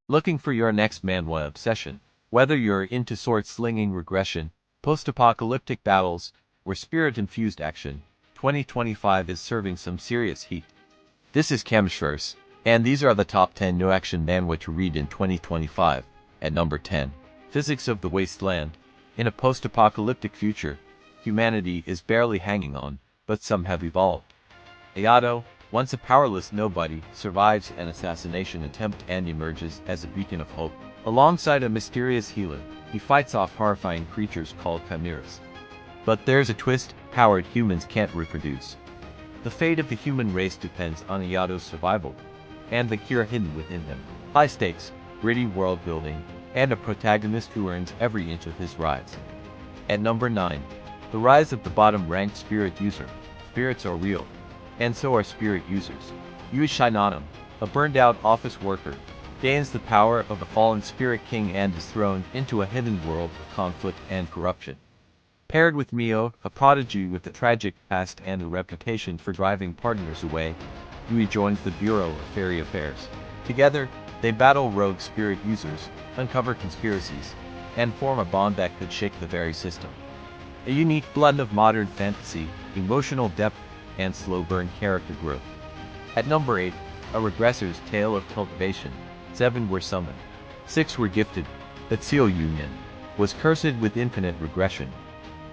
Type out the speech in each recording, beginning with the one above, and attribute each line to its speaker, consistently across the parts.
Speaker 1: Looking for your next manhwa obsession? Whether you're into sword-slinging regression, post-apocalyptic battles, or spirit-infused action, 2025 is serving some serious heat. This is kamishverse, and these are the top 10 no action manhwa to read in 2025. At number 10, Physics of the Wasteland. In a post-apocalyptic future, humanity is barely hanging on, but some have evolved. Ayato, once a powerless nobody, survives an assassination attempt and emerges as a beacon of hope. Alongside a mysterious healer, he fights off horrifying creatures called chimeras. But there's a twist: powered humans can't reproduce. The fate of the human race depends on Ayato's survival, and the cure hidden within him. High stakes, gritty world building, and a protagonist who earns every inch of his rise. At number 9, The Rise of the Bottom-Ranked Spirit User. Spirits are real, and so are spirit users. Yuri, a burned-out office worker, gains the power of the fallen spirit king and is thrown into a hidden world of conflict and corruption. Paired with Mio, a prodigy with a tragic past and a reputation for driving partners away, Yuri joins the Bureau of Fairy Affairs. Together, they battle rogue spirit users, uncover conspiracies, and form a bond that could shake the very system. A unique blend of modern fantasy, emotional depth, and slow-burn character growth. At number 8, A Regressor's Tale of Cultivation. 7 were summoned. 6 were gifted. The Seal Union was cursed with infinite regression.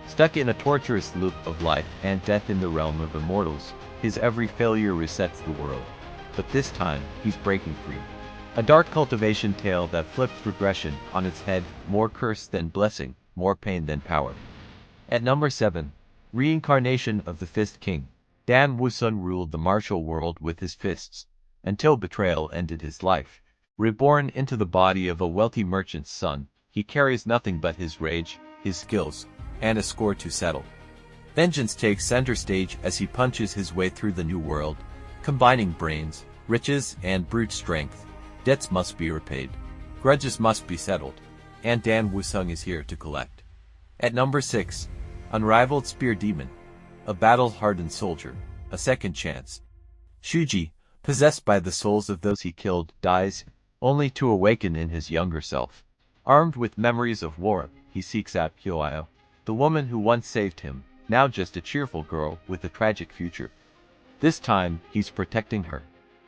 Speaker 1: Stuck in a torturous loop of life and death in the realm of immortals, his every failure resets the world. But this time, he's breaking free. A dark cultivation tale that flips regression on its head, more curse than blessing, more pain than power. At number 7, Reincarnation of the Fist King. Dan Woo-sung ruled the martial world with his fists, until betrayal ended his life. Reborn into the body of a wealthy merchant's son, he carries nothing but his rage, his skills, and a score to settle. Vengeance takes center stage as he punches his way through the new world, combining brains, riches, and brute strength. Debts must be repaid. Grudges must be settled. And Dan Woo-sung is here to collect. At number 6, Unrivaled Spear Demon. A battle-hardened soldier, a second chance. Shuji, possessed by the souls of those he killed, dies, only to awaken in his younger self. Armed with memories of war, he seeks out Hyoyo, the woman who once saved him, now just a cheerful girl with a tragic future. This time, he's protecting her.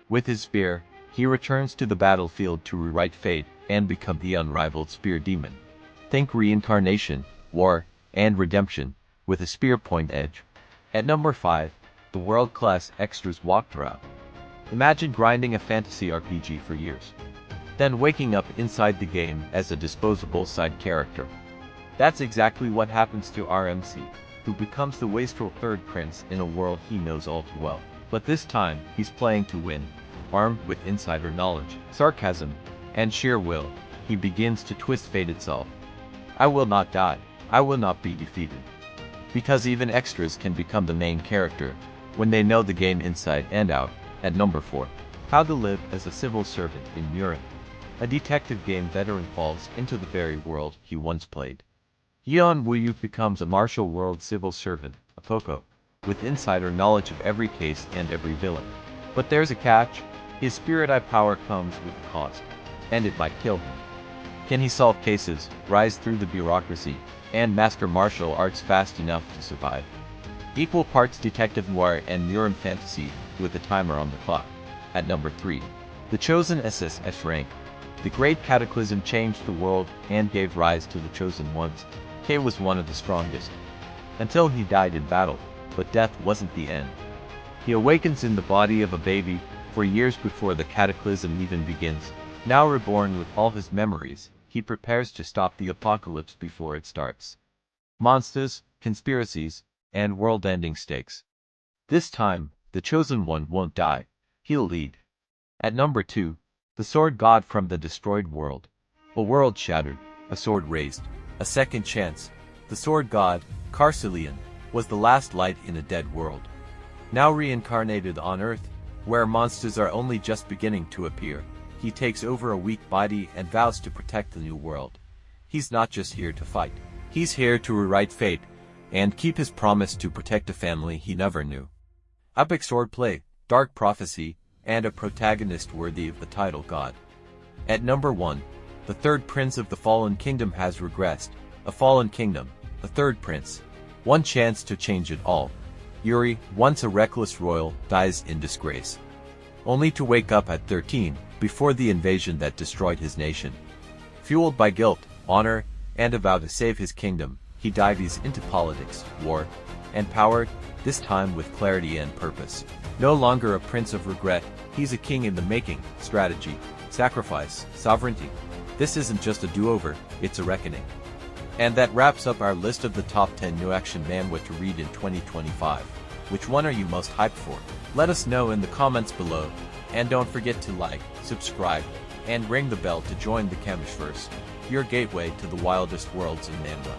Speaker 1: With his spear, he returns to the battlefield to rewrite fate and become the unrivaled spear demon. Think reincarnation, war, and redemption, with a spear point edge. At number 5, the world-class extras walkthrough. Imagine grinding a fantasy RPG for years, then waking up inside the game as a disposable side character. That's exactly what happens to RMC, who becomes the wasteful third prince in a world he knows all too well. But this time, he's playing to win. Armed with insider knowledge, sarcasm, and sheer will, he begins to twist fate itself. I will not die. I will not be defeated. Because even extras can become the main character when they know the game inside and out. At number 4, How to Live as a Civil Servant in Murim. A detective game veteran falls into the very world he once played. Yeon Woo-yu becomes a martial world civil servant, a Poco, with insider knowledge of every case and every villain. But there's a catch: his spirit eye power comes with a cost, and it might kill him. Can he solve cases, rise through the bureaucracy, and master martial arts fast enough to survive? Equal parts detective noir and Murim fantasy with a timer on the clock. At number 3, The Chosen SSS-Rank. The Great Cataclysm changed the world and gave rise to the Chosen Ones. K was one of the strongest, until he died in battle, but death wasn't the end. He awakens in the body of a baby, for years before the cataclysm even begins. Now reborn with all his memories, he prepares to stop the apocalypse before it starts. Monsters, conspiracies, and world-ending stakes. This time, the Chosen One won't die. He'll lead. At number 2, The Sword God from the Destroyed World. A world shattered, a sword raised, a second chance. The Sword God, Carcelian, was the last light in a dead world. Now reincarnated on Earth, where monsters are only just beginning to appear, he takes over a weak body and vows to protect the new world. He's not just here to fight. He's here to rewrite fate and keep his promise to protect a family he never knew. Epic swordplay, dark prophecy, and a protagonist worthy of the title God. At number 1, the third prince of the Fallen Kingdom has regressed. A fallen kingdom, a third prince. One chance to change it all. Yuri, once a reckless royal, dies in disgrace. Only to wake up at 13, before the invasion that destroyed his nation. Fueled by guilt, honor, and a vow to save his kingdom, he dives into politics, war, and power, this time with clarity and purpose. No longer a prince of regret, he's a king in the making. Strategy, sacrifice, sovereignty. This isn't just a do-over, it's a reckoning. And that wraps up our list of the top 10 new action manhwa to read in 2025. Which one are you most hyped for? Let us know in the comments below, and don't forget to like, subscribe, and ring the bell to join the kamishverse, your gateway to the wildest worlds in manhwa.